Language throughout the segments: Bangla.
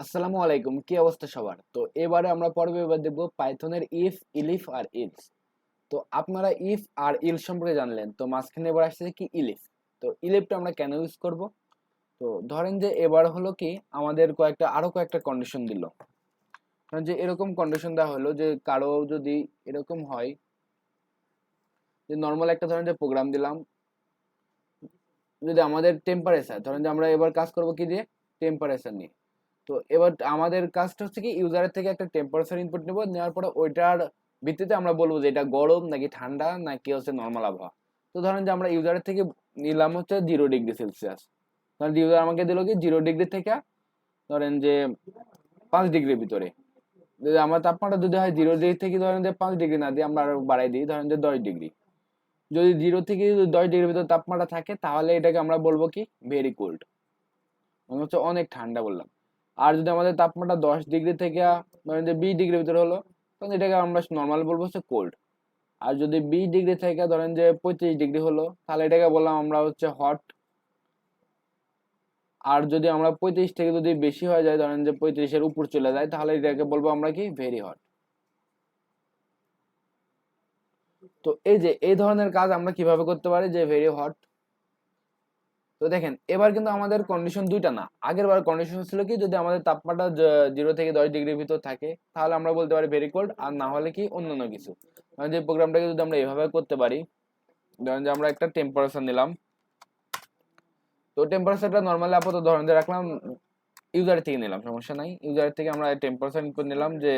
আসসালামু আলাইকুম, কি অবস্থা সবার? তো এবারে আমরা পর্বে এবার দেখবো পাইথনের ইফ, ইলিফ আর ইলস। তো আপনারা ইফ আর ইল সম্পর্কে জানলেন, তো মাঝখানে এবার আসছে কি ইলিফ। তো ইলিফটা আমরা কেন ইউজ করব? তো ধরেন যে এবার হলো কি আমাদের আরো কয়েকটা কন্ডিশন দিল। ধরেন যে এরকম কন্ডিশন দেওয়া হলো যে কারো যদি এরকম হয় যে নর্মাল একটা ধরেন যে প্রোগ্রাম দিলাম, যদি আমাদের টেম্পারেচার ধরেন যে আমরা এবার কাজ করব কি দিয়ে, টেম্পারেচার নিয়ে। তো এবার আমাদের কাজটা হচ্ছে কি ইউজারের থেকে একটা টেম্পারেচার ইনপুট নেব, নেওয়ার পরে ওইটার ভিত্তিতে আমরা বলবো যে এটা গরম নাকি ঠান্ডা নাকি হচ্ছে নর্মাল আবহাওয়া। তো ধরেন যে আমরা ইউজারের থেকে নিলাম হচ্ছে 0 ডিগ্রি সেলসিয়াস। ধরেন ইউজার আমাকে দিল কি 0 ডিগ্রি থেকে ধরেন যে 5 ডিগ্রির ভিতরে। যদি আমার তাপমাত্রা যদি হয় 0 ডিগ্রি থেকে ধরেন যে 5 ডিগ্রি না দিয়ে আমরা আরো বাড়াই দিই, ধরেন যে 10 ডিগ্রি। যদি 0 থেকে 10 ডিগ্রির ভিতরে তাপমাত্রা থাকে তাহলে এটাকে আমরা বলবো কি ভেরি কোল্ড, মানে হচ্ছে অনেক ঠান্ডা বললাম। আর যদি আমাদের তাপমাত্রা 10 ডিগ্রি থেকে ধরেন যে 20 ডিগ্রির ভিতরে হলো, তখন এটাকে আমরা নর্মাল বলবো হচ্ছে কোল্ড। আর যদি 20 ডিগ্রি থেকে ধরেন যে 35 ডিগ্রি হলো, তাহলে এটাকে বললাম আমরা হচ্ছে হট। আর যদি আমরা 35 থেকে যদি বেশি হয়ে যায়, ধরেন যে 35-এর উপর চলে যায়, তাহলে এটাকে বলবো আমরা কি ভেরি হট। তো এই যে এই ধরনের কাজ আমরা কিভাবে করতে পারি যে ভেরি হট। তো দেখেন এবার কিন্তু আমাদের কন্ডিশন দুইটা না, আগের বার কন্ডিশন ছিল কি যদি আমাদের তাপমাত্রা 0 থেকে 10 ডিগ্রির ভিতর থাকে তাহলে আমরা বলতে পারি ভেরি কোল্ড, আর না হলে কি অন্যান্য কিছু। মানে যে প্রোগ্রামটাকে যদি আমরা এভাবে করতে পারি, ধরেন যে আমরা একটা টেম্পারেচার নিলাম। তো টেম্পারেচারটা নর্মালি আপাতত ধরেন যে রাখলাম, ইউজার থেকে নিলাম, সমস্যা নাই। ইউজার থেকে আমরা টেম্পারেচার ইনপুট নিলাম যে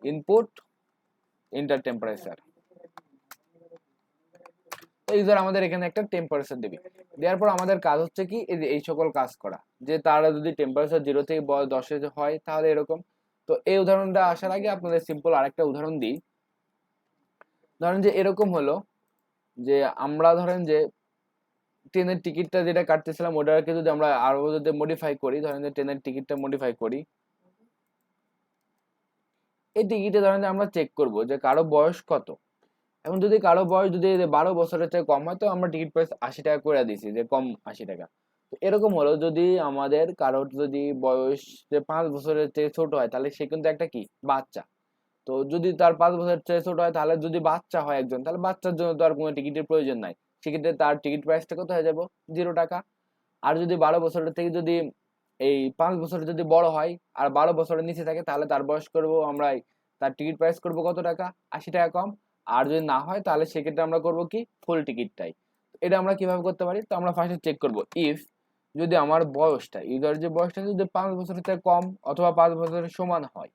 ইনপুট ইন্টার টেম্পারেচার। তো ইউজার আমাদের এখানে একটা টেম্পারেচার দেবে। দেওয়ার পর আমাদের কাজ হচ্ছে কি এই যে এই সকল কাজ করা, যে তারা যদি টেম্পারেচার 0 থেকে 10-এ হয় তাহলে এরকম। তো এই উদাহরণটা আসার আগে আপনাদের সিম্পল আরেকটা উদাহরণ দিই। ধরেন যে এরকম হলো যে আমরা ধরেন যে ট্রেনের টিকিটটা যেটা কাটতেছিলাম ওটাকে যদি আমরা আরো যদি মডিফাই করি, ধরেন যে ট্রেনের টিকিটটা মডিফাই করি। এই টিকিটে ধরেন যে আমরা চেক করব যে কারো বয়স কত। এখন যদি কারো বয়স যদি 12 বছরের থেকে কম হয়, তো আমরা টিকিট প্রাইস 80 টাকা করে দিছি, যে কম 80 টাকা। তো এরকম হলো যদি আমাদের কারোর যদি বয়স যে 5 বছরের থেকে ছোট হয়, তাহলে সে কিন্তু একটা কি বাচ্চা। তো যদি তার 5 বছরের চেয়ে ছোট হয়, তাহলে যদি বাচ্চা হয় একজন, তাহলে বাচ্চার জন্য তো আর কোনো টিকিটের প্রয়োজন নাই। সেক্ষেত্রে তার টিকিট প্রাইসটা কত হয়ে যাবো, 0 টাকা। আর যদি 12 বছরের থেকে যদি এই 5 বছরের যদি বড় হয় আর 12 বছরের নিচে থাকে, তাহলে তার বয়স করবো আমরা তার টিকিট প্রাইস করবো কত টাকা, 80 টাকা কম। আর যদি না হয় তাহলে সেক্ষেত্রে আমরা করবো কি ফুল টিকিটটাই। এটা আমরা কিভাবে করতে পারি, তো আমরা ফার্স্টে চেক করবো ইফ যদি আমার বয়সটা ইউজার যে বয়সটা যদি 5 বছরের থেকে কম অথবা 5 বছরের সমান হয়।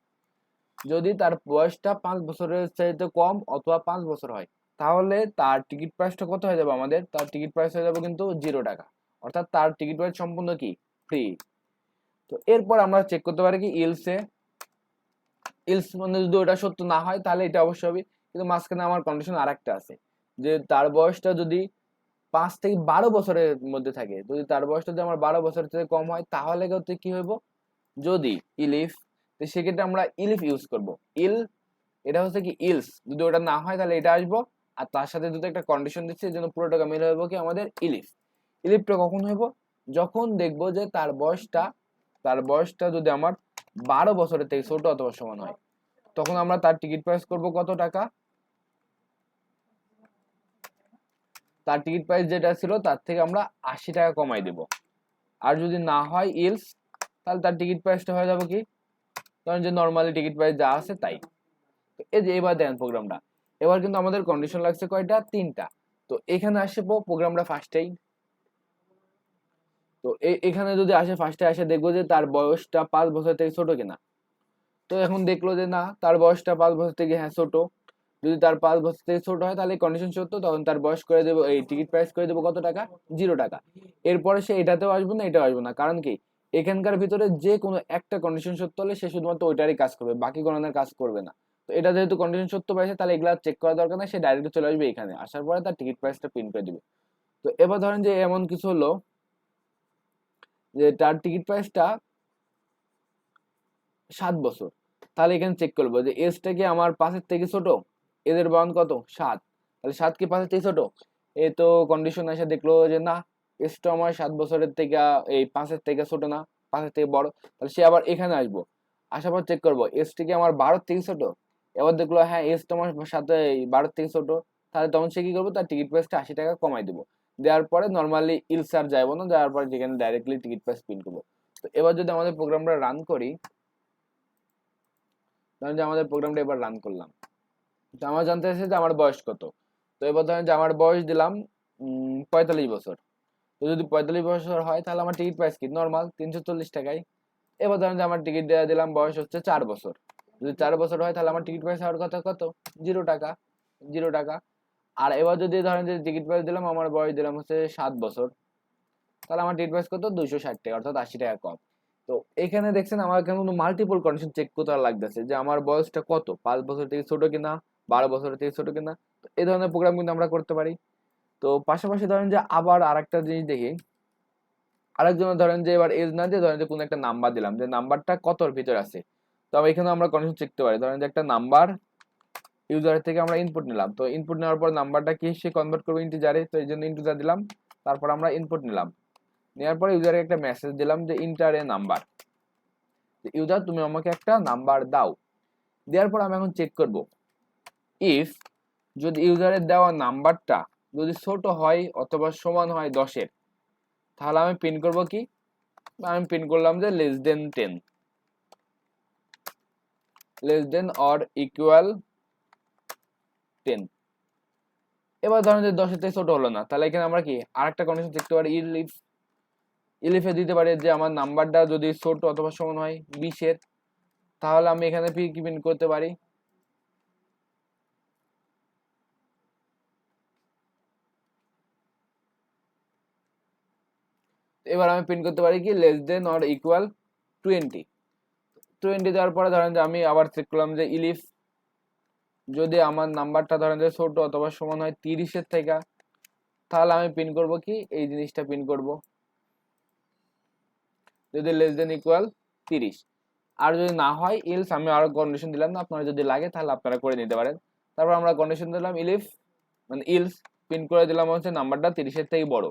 যদি তার বয়সটা 5 বছরের চাইতে কম অথবা 5 বছর হয়, তাহলে তার টিকিট প্রাইসটা কত হয়ে যাবে, আমাদের তার টিকিট প্রাইস হয়ে যাবে কিন্তু 0 টাকা। অর্থাৎ তার টিকিট প্রাইস সম্পূর্ণ কি ফ্রি। তো এরপর আমরা চেক করতে পারি কি ইলসে, ইলস মানে যদি ওটা সত্য না হয় তাহলে এটা অবশ্যই হবে। কিন্তু মাঝখানে আমার কন্ডিশন আরেকটা আছে, যে তার বয়সটা যদি 5 থেকে 12 বছরের মধ্যে থাকে, যদি তার বয়সটা যদি আমার 12 বছরের থেকে কম হয় তাহলে হচ্ছে কি হইব, যদি ইলিফ, তো সেক্ষেত্রে আমরা ইলিফ ইউজ করব। ইল এটা হচ্ছে কি ইলস, যদি ওটা না হয় তাহলে এটা আসবো। আর তার সাথে যদি একটা কন্ডিশন দিচ্ছি এই জন্য পুরোটাকে মিলে হইব কি আমাদের ইলিফ। ইলিফটা কখন হইব, যখন দেখবো যে তার বয়সটা যদি আমার 12 বছরের থেকে ছোট অথবা সমান হয়, তখন আমরা তার টিকিট প্রাইস করব কত টাকা, তার টিকিট প্রাইস যেটা ছিল তার থেকে আমরা 80 টাকা কমাই দেব। আর যদি না হয় ইলস, তাহলে তার টিকিট প্রাইসটা হয়ে যাবে কি, ধরেন যে নর্মালি টিকিট প্রাইস যা আছে তাই। তো এই যে এবার দেন প্রোগ্রামটা, এবার কিন্তু আমাদের কন্ডিশন লাগছে কয়টা, তিনটা। তো এখানে আসবো প্রোগ্রামটা ফার্স্টেই। তো এখানে যদি আসে ফার্স্টে আসে দেখবো যে তার বয়সটা 5 বছর থেকে ছোট কিনা। তো এখন দেখলো যে না, তার বয়সটা 5 বছর থেকে হ্যাঁ ছোট। যদি তার 5 বছর থেকে ছোট হয় তাহলে কন্ডিশন সত্য, তখন তার বয়স করে দেবো, এই টিকিট প্রাইস করে দেবো কত টাকা, 0 টাকা। এরপরে সে এটাতেও আসবে না এটাও আসবে না, কারণ কি এখানকার ভিতরে যে কোনো একটা কন্ডিশন সত্য হলে সে শুধুমাত্র ওইটারই কাজ করবে, বাকি গণনার কাজ করবে না। তো এটা যেহেতু কন্ডিশন সত্য পাইছে, তাহলে এগুলা চেক করা দরকার না, সে ডাইরেক্ট চলে আসবে এখানে, আসার পরে তার টিকিট প্রাইসটা প্রিন্ট করে দিবে। তো এবার ধরেন যে এমন কিছু হলো যে তার টিকিট প্রাইসটা 7 বছর। তাহলে এখানে চেক করবো যে এজটা কি আমার 5-এর থেকে ছোট, এদের বাউন্ড কত 7, তাহলে 7 কি 5-এর থেকে ছোট। এ তো কন্ডিশন এসে দেখলো যে না, এজটা আমার 7 বছরের থেকে এই 5-এর থেকে ছোট না। 5-এর থেকে বড়, তাহলে সে আবার এখানে আসবো, আসার পর চেক করবো এজটা কি আমার 12 থেকে ছোট। এবার দেখলো হ্যাঁ এজ তোমার সাথে 12 থেকে ছোট, তাহলে তখন সে কি করবো, তার টিকিট প্রাইসটা 80 টাকা কমাই দেবো। দেওয়ার পরে নর্মালি ইলস আর যাইবো না, যাওয়ার পরে যেখানে ডাইরেক্টলি টিকিট প্রাইস প্রিন্ট করবো। তো এবার যদি আমাদের প্রোগ্রামটা রান করি, ধরেন যে আমাদের প্রোগ্রামটা এবার রান করলাম, তো আমার জানতে চাইছে যে আমার বয়স কত। তো এবার ধরেন যে আমার বয়স দিলাম 45 বছর। তো যদি 45 বছর হয় তাহলে আমার টিকিট প্রাইস কি নর্মাল 340 টাকায়। এবার ধরেন যে আমার টিকিট দিলাম বয়স হচ্ছে 4 বছর। যদি 4 বছর হয় তাহলে আমার টিকিট প্রাইস হওয়ার কথা কত, 0 টাকা, 0 টাকা। আর এবার যদি ধরেন যে টিকিট প্রাইস দিলাম, আমার বয়স দিলাম হচ্ছে 7 বছর, তাহলে আমার টিকিট প্রাইস কত, 260 টাকা, অর্থাৎ 80 টাকা কম। তো এখানে দেখছেন আমার কিন্তু মাল্টিপল কন্ডিশন চেক করতে লাগতেছে যে আমার বয়সটা কত, 5 বছর থেকে ছোট কিনা, 12 বছর থেকে ছোট কিনা। তো এই ধরনের প্রোগ্রাম কিন্তু আমরা করতে পারি। তো পাশাপাশি ধরেন যে আবার আরেকটা জিনিস দেখি, আরেকজনের ধরেন যে এবার এজ না দিয়ে ধরেন যে কোনো একটা নাম্বার দিলাম, যে নাম্বারটা কতর ভিতর আছে। তো এখানে আমরা কন্ডিশন চেক করতে পারি, ধরেন যে একটা নাম্বার ইউজারের থেকে আমরা ইনপুট নিলাম, তো ইনপুট নেওয়ার পর নাম্বারটা কি সে কনভার্ট করবে ইন্টিজারে, তো এই জন্য ইন্টিজার দিলাম। তারপর আমরা ইনপুট নিলাম, নেওয়ার পরে ইউজারে একটা মেসেজ দিলাম যে ইন্টার এ নাম্বার, ইউজার তুমি আমাকে একটা নাম্বার দাও। দেওয়ার পর আমি এখন চেক করব ইফ যদি ইউজারের দেওয়া নাম্বারটা যদি ছোট হয় অথবা সমান হয় 10-এর, তাহলে আমি প্রিন্ট করব কি, আমি প্রিন্ট করলাম যে less than 10, less than or equal 10। এবার ধরেন যে 10-এর থেকে ছোট হলো না, তাহলে এখানে আমরা কি আরেকটা কন্ডিশন দেখতে পারি, ইলিফে দিতে পারি যে আমার নাম্বারটা যদি ছোট অথবা সমান হয় 20-এর, তাহলে আমি এখানে কি প্রিন্ট করতে পারি, এবার আমি প্রিন্ট করতে পারি কি লেস দেন অর ইকুয়াল 20। 20 দেওয়ার পরে ধরেন যে আমি আবার চেক করলাম যে ইলিফ যদি আমার নাম্বারটা ধরেন যে ছোট অথবা সমান হয় 30-এর থেকে, তাহলে আমি প্রিন্ট করব কি এই জিনিসটা প্রিন্ট করব, যদি লেস দেন ইকুয়াল 30। আর যদি না হয় ইলস আমি আরো কন্ডিশন দিলাম না, আপনারা যদি লাগে তাহলে আপনারা করে নিতে পারেন। তারপর আমরা কন্ডিশন দিলাম ইলিফ মানে ইলস প্রিন্ট করে দিলাম হচ্ছে নাম্বারটা 30-এর থেকে বড়,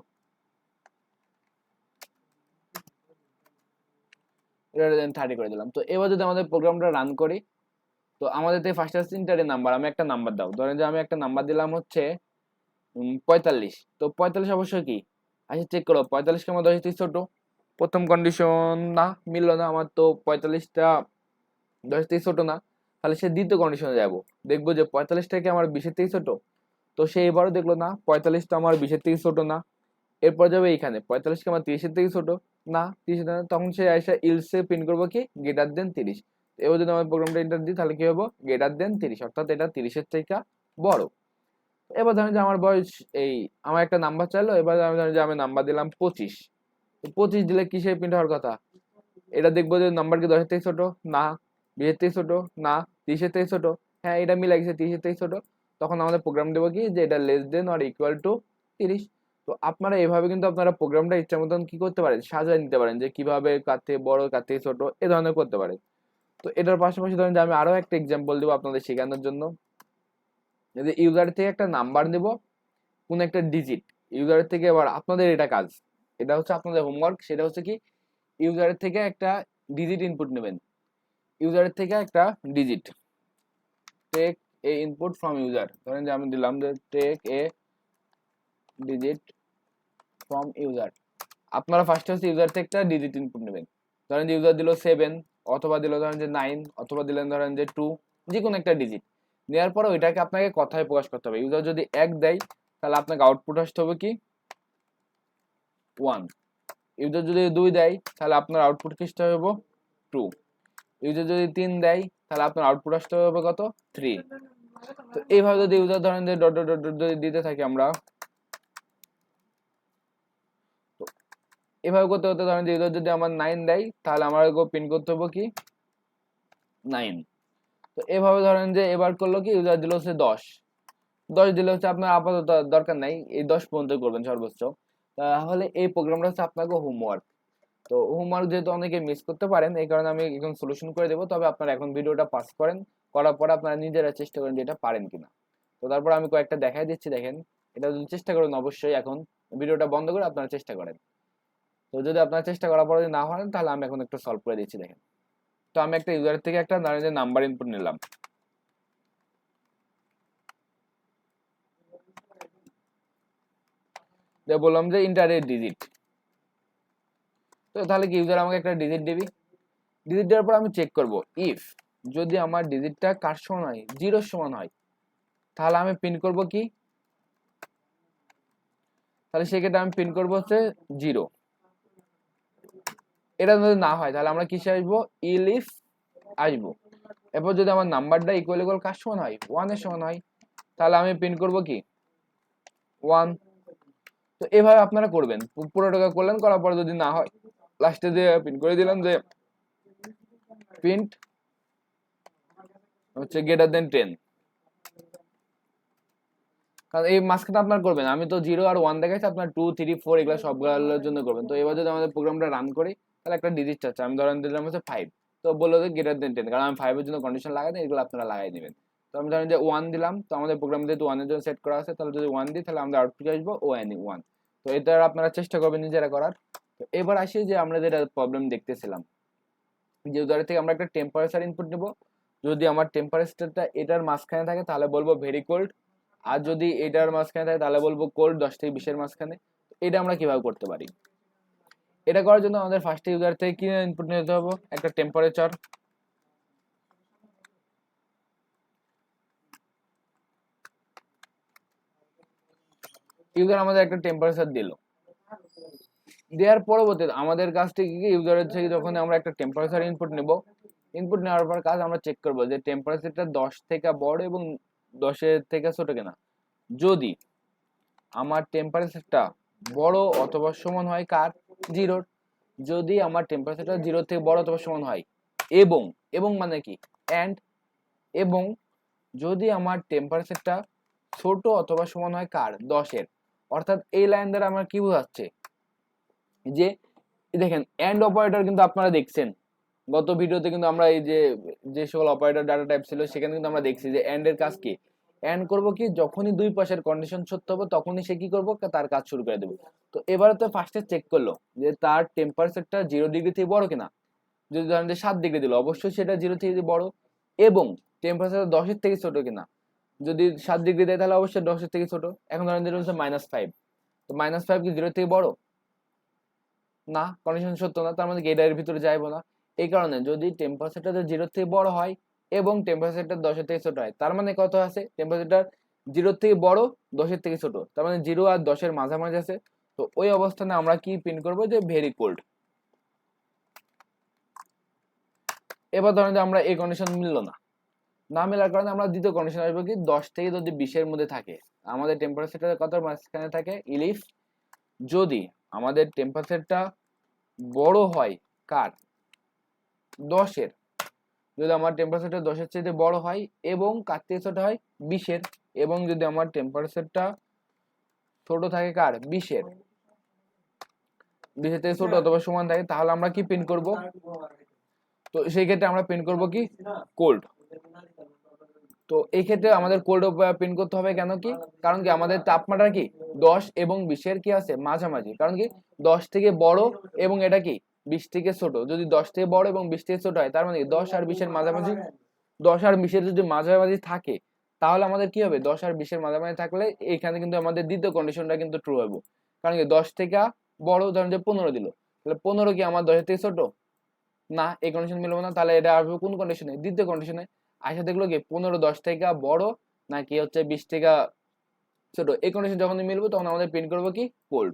গ্রেটার দেন 30 করে দিলাম। তো এবার যদি আমাদের প্রোগ্রামটা রান করি, তো আমাদের থেকে ফার্স্ট আসছে ইন্টারের নাম্বার, আমি একটা নাম্বার দাও, ধরেন যে আমি একটা নাম্বার দিলাম হচ্ছে 45। তো 45 অবশ্যই কি, আচ্ছা চেক করো 45 কে আমার 10 থেকে ছোট, প্রথম কন্ডিশন না মিললো না আমার, তো 45টা 10 থেকে ছোট না, তাহলে সে দ্বিতীয় কন্ডিশনে যাবো, দেখবো যে 45টাকে আমার 20-এর থেকে ছোট। তো সে এবারও দেখলো না 45টা আমার 20-এর থেকে ছোট না। এরপর যাবে এইখানে 45কে আমার 30-এর থেকে ছোট না, 30 না, তখন সে আইসা ইলসে প্রিন্ট করবো কি গ্রেটার দেন 30। এবার যদি আমার প্রোগ্রামটা এন্টার দিই তাহলে কি হবো, গ্রেটার দেন 30, অর্থাৎ এটা 30-এর থেকে বড়। এবার ধরেন যে আমার বয়স এই, আমার একটা নাম্বার চাইলো, এবার আমি ধরেন যে আমি নাম্বার দিলাম 25। 25 দিলে কিসে প্রিন্ট হওয়ার কথা, এটা দেখবো যে নাম্বার কি 10-এর থেকে ছোট না, 20-এর থেকে ছোট না, 30-এর থেকে ছোট, হ্যাঁ এটা মিলে গেছে 30-এর থেকে ছোট। তখন আমাদের প্রোগ্রাম দেবো কি যে এটা less than or equal to 30। তো আপনারা এভাবে কিন্তু আপনারা প্রোগ্রামটা ইচ্ছা মতন কি করতে পারেন, সাজায় নিতে পারেন, যে কিভাবে কার থেকে বড় কার থেকে ছোট এ ধরনের করতে পারেন। তো এটার পাশাপাশি ধরেন যে আমি আরো একটা এক্সাম্পল দেবো আপনাদের শেখানোর জন্য, যে ইউজার থেকে একটা নাম্বার নেব, কোন একটা ডিজিট ইউজারের থেকে, এবার আপনাদের এটা কাজ, এটা হচ্ছে আপনাদের হোমওয়ার্ক, সেটা হচ্ছে কি ইউজারের থেকে একটা ডিজিট ইনপুট নেবেন, ইউজারের থেকে একটা digit, take a input from user, ধরেন যে আমি দিলাম যে take a digit from user. আপনারা ফার্স্টে হচ্ছে ইউজার থেকে একটা ডিজিট ইনপুট নেবেন, ধরেন যে ইউজার দিল 7 অথবা দিল ধরেন যে 9 অথবা দিলেন ধরেন যে 2, যে কোনো একটা ডিজিট নেওয়ার পরে ওইটাকে আপনাকে কথায় প্রকাশ করতে হবে। ইউজার যদি 1 দেয় তাহলে আপনাকে আউটপুট আসতে হবে কি 1, ইউজার যদি 2 দেয় তাহলে আপনার আউটপুট কি আসতে হবে 2, ইউজার যদি 3 দেয় তাহলে আপনার আউটপুট আসতে হবে কত 3। তো এইভাবে যদি ইউজার ধরেন যে ডট ডট ডট ডট যদি দিতে থাকি আমরা, তো এভাবে করতে করতে ধরেন যে ইউজার যদি আমার 9 দেয় তাহলে আমার প্রিন্ট করতে হবে কি 9। তো এভাবে ধরেন যে এবার করলো কি ইউজার দিল হচ্ছে 10, 10 দিলে হচ্ছে আপনার আপাতত দরকার নাই, এই 10 পর্যন্ত করবেন সর্বোচ্চ। তাহলে এই প্রোগ্রামটা হচ্ছে আপনাকে হোমওয়ার্ক। তো হোমওয়ার্ক যেহেতু অনেকে মিস করতে পারেন, এই কারণে আমি এখন সলিউশন করে দেবো, তবে আপনারা এখন ভিডিওটা পাস করেন, করার পর আপনারা নিজেরা চেষ্টা করেন যে এটা পারেন কিনা। তো তারপর আমি কয়েকটা দেখাই দিচ্ছি, দেখেন এটা যদি চেষ্টা করেন অবশ্যই, এখন ভিডিওটা বন্ধ করে আপনারা চেষ্টা করেন। তো যদি আপনার চেষ্টা করার পরে যদি না হয় তাহলে আমি এখন একটু সলভ করে দিচ্ছি, দেখেন। তো আমি একটা ইউজারের থেকে একটা ধরেন যে নাম্বার ইনপুট নিলাম, বললাম যে ইন্টার এ ডিজিট। তো তাহলে কি ইউজার আমাকে একটা ডিজিট দিবি, ডিজিট দেওয়ার পর আমি চেক করব ইফ যদি আমার ডিজিটটা কার সমান হয়, জিরোর সমান হয়, তাহলে আমি প্রিন্ট করব কি, তাহলে সেক্ষেত্রে আমি প্রিন্ট করবো হচ্ছে 0। এটা যদি না হয় তাহলে আমরা কিসে আসবো, ইলিফ আসবো। এরপর যদি আমার নাম্বারটা ইকুয়াল ইকুয়াল কার সমান হয়, 1 এর সমান হয়, তাহলে আমি প্রিন্ট করব কি 1। তো এভাবে আপনারা করবেন, পুরোটাকে করলেন, করার পর যদি না হয় লাস্টে দিয়ে প্রিন্ট করে দিলাম যে প্রিন্ট হচ্ছে গ্রেটার দেন 10। কারণ এই মাঝখানে আপনার করবেন, আমি তো 0 আর 1 দেখাচ্ছি, আপনার 2 3 4 এগুলো সবগুলোর জন্য করবেন। তো এবার যদি আমাদের প্রোগ্রামটা রান করি তাহলে একটা ডিজিট চাচ্ছে, আমি ধরেন দিলাম হচ্ছে 5, তো বললো যে গ্রেটার দেন 10, কারণ আমি 5 এর জন্য কন্ডিশন লাগাই দিই, এগুলো আপনারা লাগাই দিবেন। তো আমি ধরেন যে 1 দিলাম, তো আমাদের প্রোগ্রাম যেহেতু 1 এর জন্য সেট করা আছে, তাহলে যদি 1 দিই তাহলে আমাদের আউটপুট আসবো ONE 1। তো এটা আপনারা চেষ্টা করবেন নিজেরা করার। তো এবার আসি যে আমরা যেটা প্রবলেম দেখতেছিলাম, যে উদাহরণ থেকে আমরা একটা টেম্পারেচার ইনপুট নেব, যদি আমার টেম্পারেচারটা এটার মাঝখানে থাকে তাহলে বলবো ভেরি কোল্ড, আর যদি এটার মাঝখানে থাকে তাহলে বলবো কোল্ড 10 থেকে 20 এর মাঝখানে। এটা আমরা কিভাবে করতে পারি, এটা করার জন্য আমাদের ফার্স্টে ইউজার থেকে কি ইনপুট নিতে হবে, একটা টেম্পারেচার। ইউজার আমাদের একটা টেম্পারেচার দিল, দেওয়ার পরবর্তীতে আমাদের কাছ থেকে কি ইউজারের থেকে যখন আমরা একটা টেম্পারেচার ইনপুট নেব, ইনপুট নেওয়ার পর কাজ আমরা চেক করব যে টেম্পারেচারটা 10 থেকে বড় এবং 10 এর থেকে ছোট কিনা। যদি আমার টেম্পারেচারটা বড় অথবা সমান হয় কার, 0। যদি আমার টেম্পারেচারটা 0 থেকে বড় অথবা সমান হয়, এবং এবং মানে কি এন্ড, এবং যদি আমার টেম্পারেচারটা ছোট অথবা সমান হয় কার, 10 এর। অর্থাৎ এই লাইন দ্বারা আমরা কি বোঝাচ্ছে, যে দেখেন এন্ড অপারেটর কিন্তু আপনারা দেখছেন গত ভিডিওতে, কিন্তু আমরা এই যে যে সকল অপারেটর ডাটা টাইপ ছিল সেখানে কিন্তু আমরা দেখছি যে এন্ড এর কাজ কি, এন্ড করবো কি যখনই দুই পাশের কন্ডিশন সত্য হবে তখনই সে কি করবো, তার কাজ শুরু করে দেবে। তো এবারে তো ফার্স্টে চেক করলো যে তার টেম্পারেচারটা 0 ডিগ্রি থেকে বড় কিনা, যদি ধরেন যে 7 ডিগ্রি দিল অবশ্যই সেটা 0 থেকে বড়, এবং টেম্পারেচার 10 থেকে ছোট কিনা, যদি 7 ডিগ্রি দেয় তাহলে অবশ্যই 10 থেকে ছোট। এখন ধরেন দিল হচ্ছে -5, তো -5 কি 0 থেকে বড় না, কন্ডিশন সত্য না, তার মানে কি এর ভিতরে যাইবো না। এই কারণে যদি টেম্পারেচারটা 0 থেকে বড় হয় এবং টেম্পারেচারটা 10 থেকে ছোট হয়, তার মানে কত আছে, টেম্পারেচারটা 0 থেকে বড় 10 থেকে ছোট, তার মানে 0 আর 10 এর মাঝামাঝি আছে। তো ওই অবস্থানে আমরা কি প্রিন্ট করব, যে ভেরি কোল্ড। এবার ধরেন যে আমরা এই কন্ডিশন মিললো না, না মেলার কারণে আমরা দ্বিতীয় কন্ডিশন আসবো কি, 10 থেকে যদি 20 এর মধ্যে থাকে, আমাদের টেম্পারেচারটা কত মাঝখানে থাকে, ইলিফ যদি আমাদের টেম্পারেচারটা বড় হয় কার, 10 এর, যদি আমার টেম্পারেচারটা 10 এর চেয়ে বড় হয় এবং কার থেকে ছোট হয়, 20 এর, এবং যদি আমার টেম্পারেচারটা ছোট থাকে কার, 20 এর, 20 এর থেকে ছোট অথবা সমান থাকে, তাহলে আমরা কি প্রিন্ট করব, তো সেই ক্ষেত্রে আমরা প্রিন্ট করব কি কোল্ড। তো এই ক্ষেত্রে আমাদের কোল্ড প্রিন্ট করতে হবে, কেন কি, কারণ কি আমাদের তাপমাত্রা কি 10 এবং 20 এর কি আছে মাঝামাঝি, কারণ কি 10 থেকে বড় এবং এটা কি 20 থেকে ছোট, যদি 10 থেকে বড় এবং 20 থেকে ছোট হয় তার মানে 10 আর 20 এর মাঝামাঝি, 10 আর 20 এর যদি মাঝামাঝি থাকে তাহলে আমাদের কি হবে, 10 আর 20 এর মাঝামাঝি থাকলে এখানে কিন্তু আমাদের দ্বিতীয় কন্ডিশনটা কিন্তু ট্রু হবে। কারণ কি 10 থেকে বড়, ধরেন যে 15 দিল, তাহলে 15 কি আমার 10 এর থেকে ছোট না, এই কন্ডিশন মিলবে না, তাহলে এটা আসবে কোন কন্ডিশনে, দ্বিতীয় কন্ডিশনে। আয়সা দেখলো কি 15 10 থেকে বড় নাকি হচ্ছে 20 থেকে ছোট, এই কন্ডিশন যখন মিলবে তখন আমাদের প্রিন্ট করবো কি কোল্ড।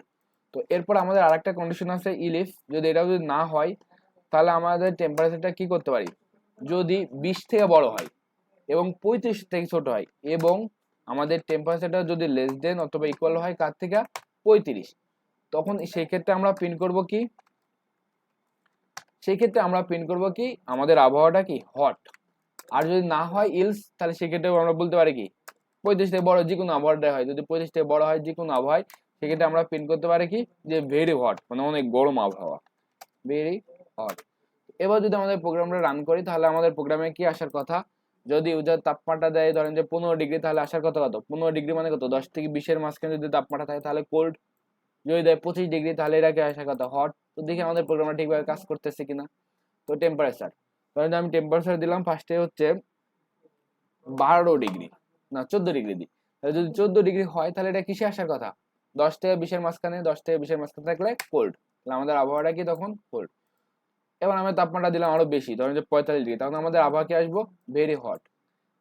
তো এরপর আমাদের আরেকটা কন্ডিশন আছে ইলিফ, যদি এটা যদি না হয় তাহলে আমাদের টেম্পারেচারটা কি করতে পারি, যদি 20 থেকে বড় হয় এবং 35 থেকে ছোট হয়, এবং আমাদের টেম্পারেচারটা যদি লেস দেন অথবা ইকুয়াল হয় কার থেকে, 35, তখন সেই ক্ষেত্রে আমরা প্রিন্ট করব কি, সেই ক্ষেত্রে আমরা প্রিন্ট করব কি আমাদের আবহাওয়াটা কি হট। আর যদি না হয় ইলস, তাহলে সেক্ষেত্রে আমরা বলতে পারি কি 35 থেকে বড় যে কোনো আবহাওয়াটা হয়, যদি 25 থেকে বড় হয় যে কোনো আবহাওয়ায়, সেক্ষেত্রে আমরা প্রিন্ট করতে পারি কি, যে ভেরি হট, মানে অনেক গরম আবহাওয়া, ভেরি হট। এবার যদি আমাদের প্রোগ্রামটা রান করি তাহলে আমাদের প্রোগ্রামে কি আসার কথা, যদি ইউজার তাপমাত্রা দেয় ধরেন যে 15 ডিগ্রি, তাহলে আসার কথা কত, 15 ডিগ্রি মানে কত, 10 থেকে 20 এর মাঝখানে যদি তাপমাত্রা থাকে তাহলে কোল্ড। যদি দেয় 25 ডিগ্রি, তাহলে এটাকে আসার কথা হট। তো দেখি আমাদের প্রোগ্রামটা ঠিকভাবে কাজ করতেছে কিনা। তো টেম্পারেচার, ধরেন আমি টেম্পারেচার দিলাম ফার্স্টে হচ্ছে 12 ডিগ্রি, না 14 ডিগ্রি দিই। তাহলে যদি 14 ডিগ্রি হয় তাহলে এটা কিসে আসার কথা? 10 থেকে 20-এর মাঝখানে, 10 থেকে 20-এর মাঝখানে থাকলে কোল্ড, তাহলে আমাদের আবহাওয়াটা কি তখন কোল্ড। এবার আমি তাপমাত্রা দিলাম আরো বেশি, ধরেন যে 45 ডিগ্রি, তখন আমাদের আবহাওয়া কি আসবো? Very hot.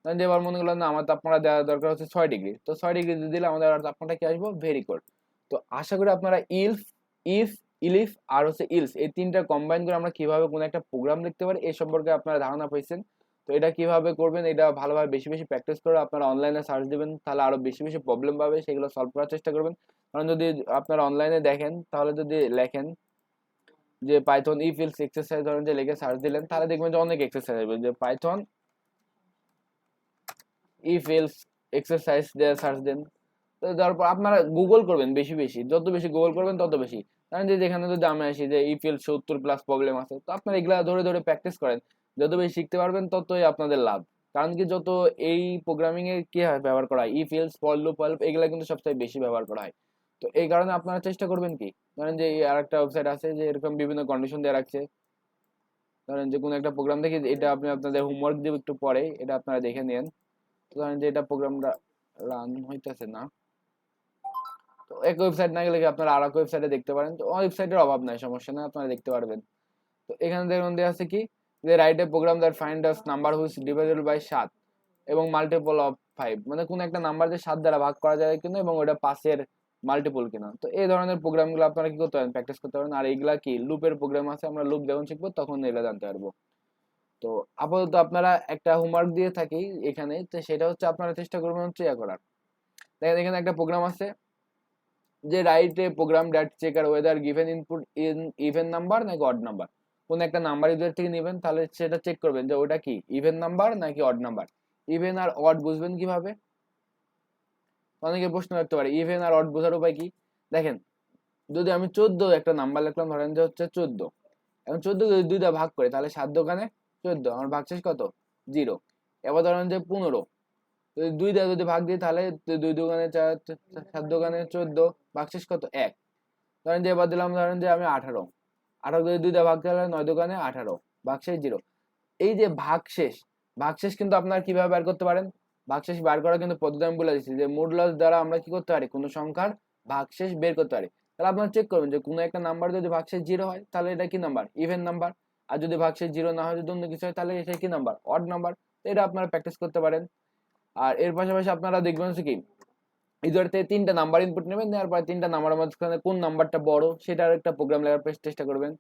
ধরেন যে এবার মনে করলাম না আমার তাপমাত্রা দেওয়া দরকার হচ্ছে 6 ডিগ্রি, তো 6 ডিগ্রি দিলে আমাদের তাপমাত্রা কি আসবো? Very cold. তো আশা করি আপনারা ইফ, ইলিফ আর হচ্ছে ইলস, এই তিনটা কম্বাইন করে আমরা কিভাবে কোনো একটা প্রোগ্রাম লিখতে পারি এই সম্পর্কে আপনারা ধারণা পাইছেন। তো এটা কিভাবে করবেন, এটা ভালোভাবে বেশি বেশি প্র্যাকটিস করে আপনারা অনলাইনে সার্চ দিবেন, তাহলে আরো বেশি বেশি প্রবলেম পাবে, সেগুলো সলভ করার চেষ্টা করবেন। কারণ যদি আপনারা অনলাইনে দেখেন, তাহলে যদি লেখেন যে পাইথন ইফ ইলস এক্সারসাইজ, ধরেন যে লিখে সার্চ দিলেন, তাহলে দেখবেন যে অনেক এক্সারসাইজ আসবে, যে পাইথন ইফ এলস এক্সারসাইজ দিয়ে সার্চ দেন। তো তারপর আপনারা গুগল করবেন বেশি বেশি, যত বেশি গুগল করবেন তত বেশি। কারণ যে যেখানে যদি আমি আসি যে ইফ এলস 70+ প্রবলেম আছে, তো আপনারা এগুলা ধরে ধরে প্র্যাকটিস করেন, যত বেশি শিখতে পারবেন ততই আপনাদের লাভ। কারণ কি যত এই প্রোগ্রামিং এ কি হয় ব্যবহার করা হয়, if else, for loop, help, এগুলা কিন্তু সবচেয়ে বেশি ব্যবহার করা হয়। তো এই কারণে আপনারা চেষ্টা করবেন কি, ধরেন যে আর একটা ওয়েবসাইট আছে যে এরকম বিভিন্ন কন্ডিশন দিয়ে রাখছে, ধরেন যে কোনো একটা প্রোগ্রাম দেখি, এটা আপনি আপনাদের হোমওয়ার্ক দিব একটু পরে, এটা আপনারা দেখে নেন। তো ধরেন যে এটা প্রোগ্রামটা রান হইতেছে না, তো এক ওয়েবসাইট না গেলে কি আপনারা আর এক ওয়েবসাইটে দেখতে পারেন, তো ওয়েবসাইটের অভাব নাই, সমস্যা নেই, আপনারা দেখতে পারবেন। তো এখানে দেখুন দেওয়া আছে কি, যে write a program that find us number which divisible by 7 এবং মাল্টিপল অফ 5, মানে কোন একটা নাম্বার যে 7 দ্বারা ভাগ করা যায় কিনা এবং ওটা 5-এর মাল্টিপল কিনা। তো এই ধরনের প্রোগ্রামগুলো আপনারা কি করতে পারেন, প্র্যাকটিস করতে পারেন। আর এইগুলা কি লুপের প্রোগ্রাম আছে, আমরা লুপ যখন শিখবো তখন এগুলা জানতে পারবো। তো আপাতত আপনারা একটা হোমওয়ার্ক দিয়ে থাকি এখানে, তো সেটা হচ্ছে আপনারা চেষ্টা করবেন হচ্ছে ইয়া করার। দেখেন এখানে একটা প্রোগ্রাম আছে যে write a program that checker weather given input in even number নাকি অড নাম্বার। কোন একটা নাম্বার ইউজার থেকে নেবেন, তাহলে সেটা চেক করবেন যে ওটা কি ইভেন নাম্বার নাকি অড নাম্বার। ইভেন আর অড বুঝবেন কিভাবে? অনেকে প্রশ্ন রাখতে পারে ইভেন আর অড বোঝার উপায় কি। দেখেন যদি আমি 14 একটা নাম্বার লিখলাম, ধরেন যে হচ্ছে 14, এখন 14 যদি দুইটা ভাগ করে তাহলে 7 দোকানে 14, আমার ভাগশেষ কত? 0। এবার ধরেন যে 15, যদি দুইটা যদি ভাগ দিই তাহলে 2 দোকানে 4, 7 দোকানে 14, ভাগশেষ কত? 1। ধরেন যে এবার দিলাম ধরেন যে আমি 18, 18 যদি দুইটা ভাগ দিলে 9 দোকানে 18, ভাগশেষ 0। এই যে ভাগশেষ, ভাগশেষ কিন্তু আপনারা কিভাবে বের করতে পারেন? ভাগশেষ বের করার কিন্তু পদ্ধতি আমি বলে দিচ্ছি, যে মডুলাস দ্বারা আমরা কি করতে পারি, কোনো সংখ্যার ভাগশেষ বের করতে পারি। তাহলে আপনারা চেক করবেন যে কোনো একটা নাম্বার যদি ভাগশেষ 0 হয় তাহলে এটা কি নাম্বার? Even number. আর যদি ভাগশেষ 0 না হয়, যদি অন্য কিছু হয়, তাহলে এটা কি নাম্বার? Odd number. এটা আপনারা প্র্যাকটিস করতে পারেন। আর এর পাশাপাশি আপনারা দেখবেন হচ্ছে কি, ইউজার থেকে 3টা নাম্বার ইনপুট নেবেন, নেওয়ার পরে 3টা নাম্বারের মাঝখানে কোন নাম্বারটা বড় সেটার একটা প্রোগ্রাম লেখার চেষ্টা করবেন।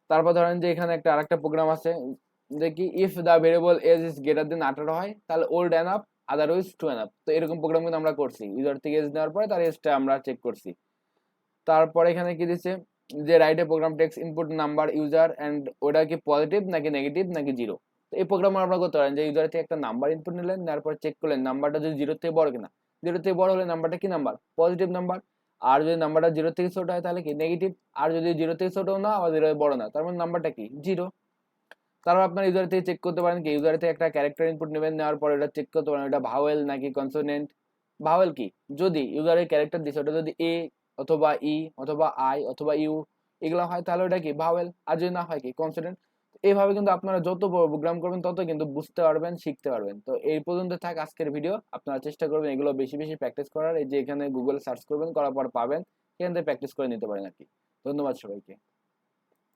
তারপর ধরেন যে এখানে একটা আরেকটা প্রোগ্রাম আছে, যে কি if the variable age is greater than 18 হয় তাহলে old enough, otherwise too enough. তো এরকম প্রোগ্রাম কিন্তু আমরা করছি, ইউজার থেকে এজ নেওয়ার পরে তার এজটা আমরা চেক করছি। তারপর এখানে কি দিচ্ছে, যে write a program takes input number user and ওটা কি পজিটিভ নাকি নেগেটিভ নাকি 0। তো এই প্রোগ্রাম আমরা করতে পারেন যে ইউজার থেকে একটা নাম্বার ইনপুট নিলেন, নেওয়ার পর চেক করলেন নাম্বারটা যদি 0 থেকে বড় কিনা। 0 থেকে বড় হলে নাম্বারটা কি নাম্বার? Positive number. আর যদি নাম্বারটা 0 থেকে ছোট হয় তাহলে কি নেগেটিভ। আর যদি 0 থেকে ছোট না আবার 0 বড় না, তার মানে নাম্বারটা কি 0। তারপর আপনার ইউজার থেকে চেক করতে পারেন কি, ইউজার থেকে একটা ক্যারেক্টার ইনপুট নেবেন, নেওয়ার পর এটা চেক করতে পারেন এটা ভাওয়েল নাকি কনসোনেন্ট। ভাওয়েল কি, যদি ইউজারের ক্যারেক্টার দিছে ওটা যদি এ অথবা ই অথবা আই অথবা ইউ এগুলো হয় তাহলে ওটা কি ভাওয়েল, আর যদি না হয় কি কনসোনেন্ট। এইভাবে কিন্তু আপনারা যত প্রোগ্রাম করবেন তত কিন্তু বুঝতে পারবেন, শিখতে পারবেন। তো এই পর্যন্ত থাক আজকের ভিডিও, আপনারা চেষ্টা করবেন এগুলো বেশি বেশি প্র্যাকটিস করার। এই যে এখানে গুগল সার্চ করবেন, করার পর পাবেন, সেখান থেকে প্র্যাকটিস করে নিতে পারেন আর কি। ধন্যবাদ সবাইকে।